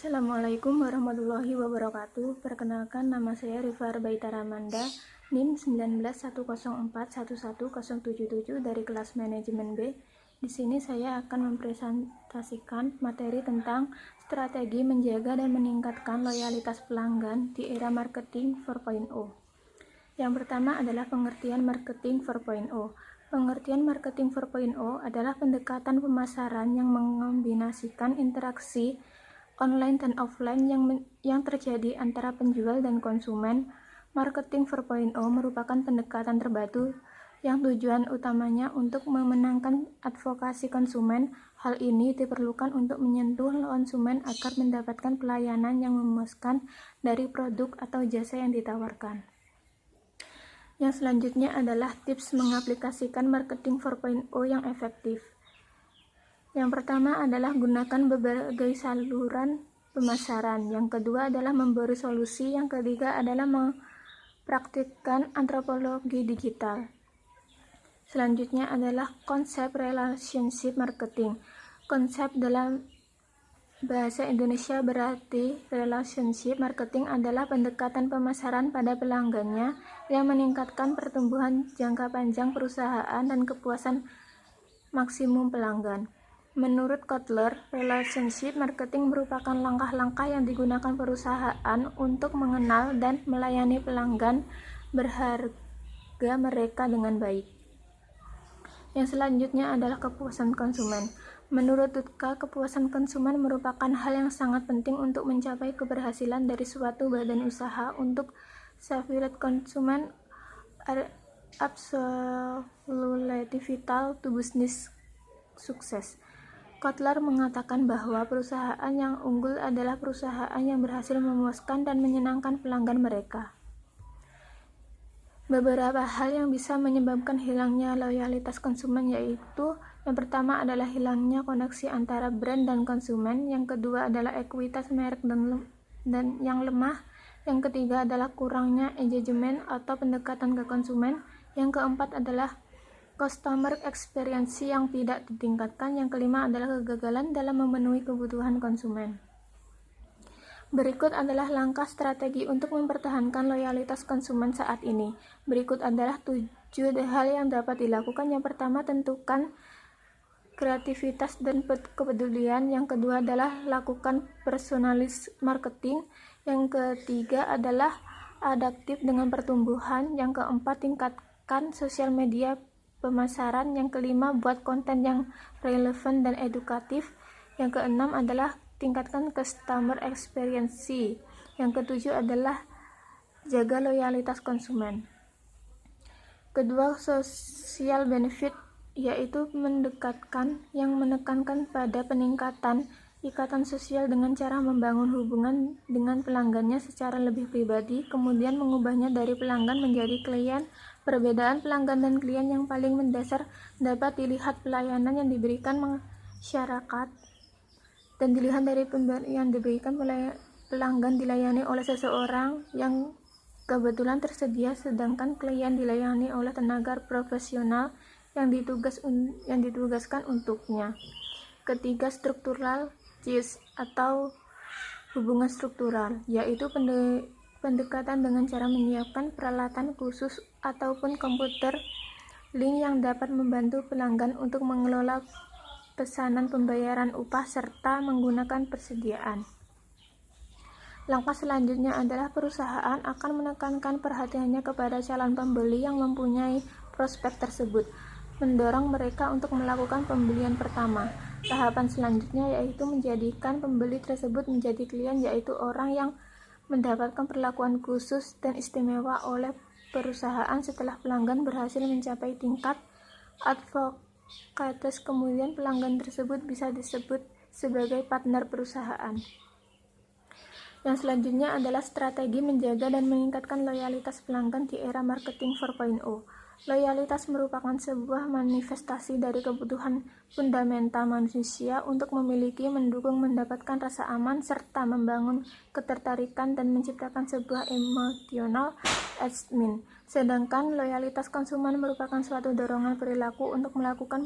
Assalamualaikum warahmatullahi wabarakatuh. Perkenalkan, nama saya Rifa Arbaitar-Amanda, NIM 19104111077 dari kelas manajemen B. Di sini saya akan mempresentasikan materi tentang strategi menjaga dan meningkatkan loyalitas pelanggan di era marketing 4.0. Yang pertama adalah pengertian marketing 4.0. Pengertian marketing 4.0 adalah pendekatan pemasaran yang mengombinasikan interaksi online dan offline yang terjadi antara penjual dan konsumen. Marketing 4.0 merupakan pendekatan terbaru yang tujuan utamanya untuk memenangkan advokasi konsumen. Hal ini diperlukan untuk menyentuh konsumen agar mendapatkan pelayanan yang memuaskan dari produk atau jasa yang ditawarkan. Yang selanjutnya adalah tips mengaplikasikan marketing 4.0 yang efektif. Yang pertama adalah gunakan berbagai saluran pemasaran. Yang kedua adalah memberi solusi. Yang ketiga adalah mempraktikkan antropologi digital. Selanjutnya adalah konsep relationship marketing. Konsep dalam bahasa Indonesia berarti relationship marketing adalah pendekatan pemasaran pada pelanggannya yang meningkatkan pertumbuhan jangka panjang perusahaan dan kepuasan maksimum pelanggan. Menurut Kotler, relationship marketing merupakan langkah-langkah yang digunakan perusahaan untuk mengenal dan melayani pelanggan berharga mereka dengan baik. Yang selanjutnya adalah kepuasan konsumen. Menurut Tutka, kepuasan konsumen merupakan hal yang sangat penting untuk mencapai keberhasilan dari suatu badan usaha. Untuk Safirat, konsumen are absolutely vital to business sukses. Kotler mengatakan bahwa perusahaan yang unggul adalah perusahaan yang berhasil memuaskan dan menyenangkan pelanggan mereka. Beberapa hal yang bisa menyebabkan hilangnya loyalitas konsumen yaitu yang pertama adalah hilangnya koneksi antara brand dan konsumen, yang kedua adalah ekuitas merek dan yang lemah, yang ketiga adalah kurangnya engagement atau pendekatan ke konsumen, yang keempat adalah customer experience yang tidak ditingkatkan, yang kelima adalah kegagalan dalam memenuhi kebutuhan konsumen. Berikut adalah langkah strategi untuk mempertahankan loyalitas konsumen saat ini. Berikut adalah 7 hal yang dapat dilakukan. Yang pertama, tentukan kreativitas dan kepedulian. Yang kedua adalah lakukan personalized marketing. Yang ketiga adalah adaptif dengan pertumbuhan. Yang keempat, tingkatkan sosial media pemasaran. Yang kelima, buat konten yang relevan dan edukatif. Yang keenam adalah tingkatkan customer experience. Yang ketujuh adalah jaga loyalitas konsumen. Kedua, social benefit, yaitu yang menekankan pada peningkatan ikatan sosial dengan cara membangun hubungan dengan pelanggannya secara lebih pribadi, kemudian mengubahnya dari pelanggan menjadi klien. Perbedaan pelanggan dan klien yang paling mendasar dapat dilihat pelayanan yang diberikan masyarakat dan dilihat dari pemberian diberikan pelanggan dilayani oleh seseorang yang kebetulan tersedia, sedangkan klien dilayani oleh tenaga profesional yang ditugaskan untuknya. Ketiga, struktural ties atau hubungan struktural, yaitu pendekatan dengan cara menyiapkan peralatan khusus ataupun komputer link yang dapat membantu pelanggan untuk mengelola pesanan pembayaran upah serta menggunakan persediaan. Langkah selanjutnya adalah perusahaan akan menekankan perhatiannya kepada calon pembeli yang mempunyai prospek tersebut, mendorong mereka untuk melakukan pembelian pertama. Tahapan selanjutnya yaitu menjadikan pembeli tersebut menjadi klien, yaitu orang yang mendapatkan perlakuan khusus dan istimewa oleh perusahaan setelah pelanggan berhasil mencapai tingkat advokates. Kemudian pelanggan tersebut bisa disebut sebagai partner perusahaan. Yang selanjutnya adalah strategi menjaga dan meningkatkan loyalitas pelanggan di era marketing 4.0. Loyalitas merupakan sebuah manifestasi dari kebutuhan fundamental manusia untuk memiliki, mendukung, mendapatkan rasa aman, serta membangun ketertarikan dan menciptakan sebuah emotional attachment. Sedangkan loyalitas konsumen merupakan suatu dorongan perilaku untuk melakukan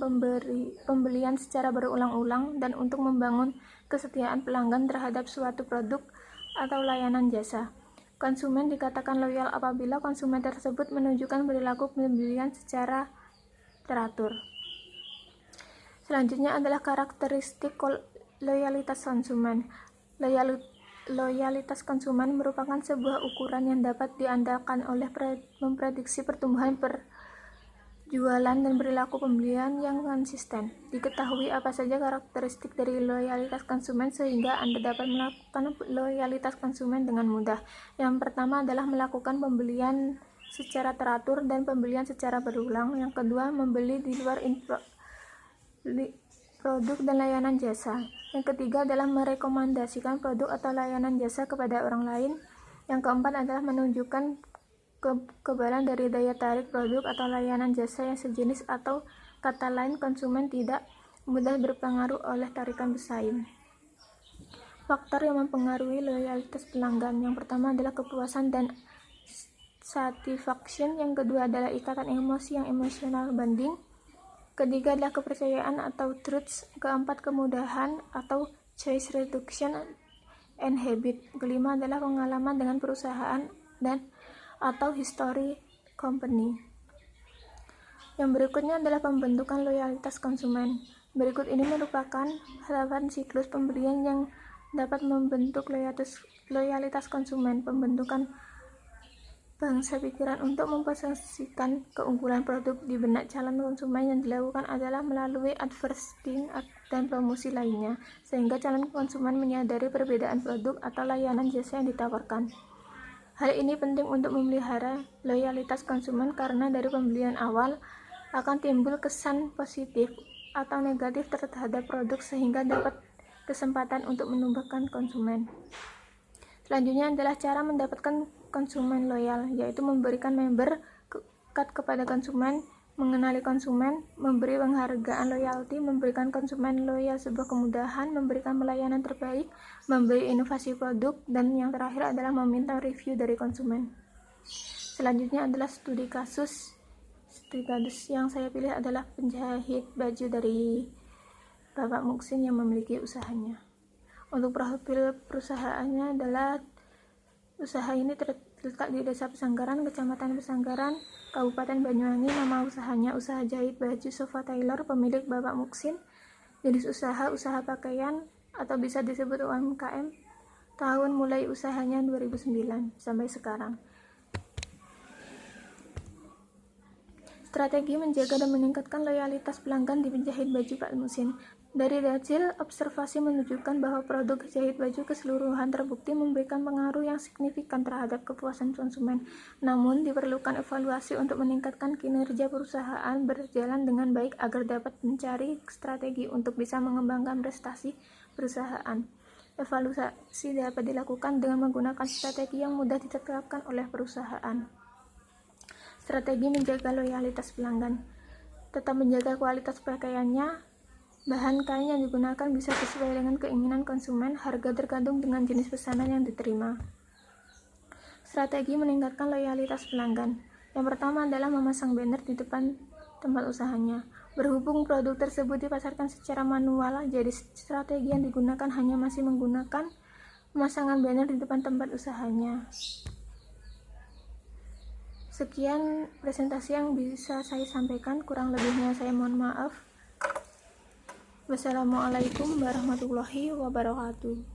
pembelian secara berulang-ulang dan untuk membangun kesetiaan pelanggan terhadap suatu produk atau layanan jasa. Konsumen dikatakan loyal apabila konsumen tersebut menunjukkan perilaku pembelian secara teratur. Selanjutnya adalah karakteristik loyalitas konsumen. Loyalitas konsumen merupakan sebuah ukuran yang dapat diandalkan oleh memprediksi pertumbuhan jualan dan perilaku pembelian yang konsisten. Diketahui apa saja karakteristik dari loyalitas konsumen sehingga Anda dapat melakukan loyalitas konsumen dengan mudah. Yang pertama adalah melakukan pembelian secara teratur dan pembelian secara berulang. Yang kedua, membeli di luar produk dan layanan jasa. Yang ketiga adalah merekomendasikan produk atau layanan jasa kepada orang lain. Yang keempat adalah menunjukkan kekebalan dari daya tarik produk atau layanan jasa yang sejenis, atau kata lain konsumen tidak mudah berpengaruh oleh tarikan pesaing. Faktor yang mempengaruhi loyalitas pelanggan. Yang pertama adalah kepuasan dan satisfaction. Yang kedua adalah ikatan emosi yang emosional banding. Ketiga adalah kepercayaan atau trust. Keempat, kemudahan atau choice reduction and habit. Kelima adalah pengalaman dengan perusahaan dan atau history company. Yang berikutnya adalah pembentukan loyalitas konsumen. Berikut ini merupakan tahapan siklus pembelian yang dapat membentuk loyalitas konsumen. Pembentukan bangsa pikiran untuk memposisikan keunggulan produk di benak calon konsumen yang dilakukan adalah melalui advertising dan promosi lainnya, sehingga calon konsumen menyadari perbedaan produk atau layanan jasa yang ditawarkan. Hal ini penting untuk memelihara loyalitas konsumen karena dari pembelian awal akan timbul kesan positif atau negatif terhadap produk sehingga dapat kesempatan untuk menumbuhkan konsumen. Selanjutnya adalah cara mendapatkan konsumen loyal, yaitu memberikan member card kepada konsumen, mengenali konsumen, memberi penghargaan loyalty, memberikan konsumen loyal sebuah kemudahan, memberikan pelayanan terbaik, memberi inovasi produk, dan yang terakhir adalah meminta review dari konsumen. Selanjutnya adalah studi kasus. Studi kasus yang saya pilih adalah penjahit baju dari Bapak Muksin yang memiliki usahanya. Untuk profil perusahaannya adalah usaha ini terletak di Desa Pesanggaran, Kecamatan Pesanggaran, Kabupaten Banyuwangi. Nama usahanya usaha jahit baju Sofa Tailor, pemilik Bapak Muksin. Jenis usaha pakaian atau bisa disebut UMKM. Tahun mulai usahanya 2009 sampai sekarang. Strategi menjaga dan meningkatkan loyalitas pelanggan di penjahit baju Pak Muksin. Dari hasil observasi menunjukkan bahwa produk jahit baju keseluruhan terbukti memberikan pengaruh yang signifikan terhadap kepuasan konsumen. Namun, diperlukan evaluasi untuk meningkatkan kinerja perusahaan berjalan dengan baik agar dapat mencari strategi untuk bisa mengembangkan prestasi perusahaan. Evaluasi dapat dilakukan dengan menggunakan strategi yang mudah ditetapkan oleh perusahaan. Strategi menjaga loyalitas pelanggan. Tetap menjaga kualitas pakaiannya. Bahan kain yang digunakan bisa sesuai dengan keinginan konsumen. Harga tergantung dengan jenis pesanan yang diterima. Strategi meningkatkan loyalitas pelanggan. Yang pertama adalah memasang banner di depan tempat usahanya. Berhubung produk tersebut dipasarkan secara manual, jadi strategi yang digunakan hanya masih menggunakan pemasangan banner di depan tempat usahanya. Sekian presentasi yang bisa saya sampaikan, kurang lebihnya saya mohon maaf. Wassalamualaikum warahmatullahi wabarakatuh.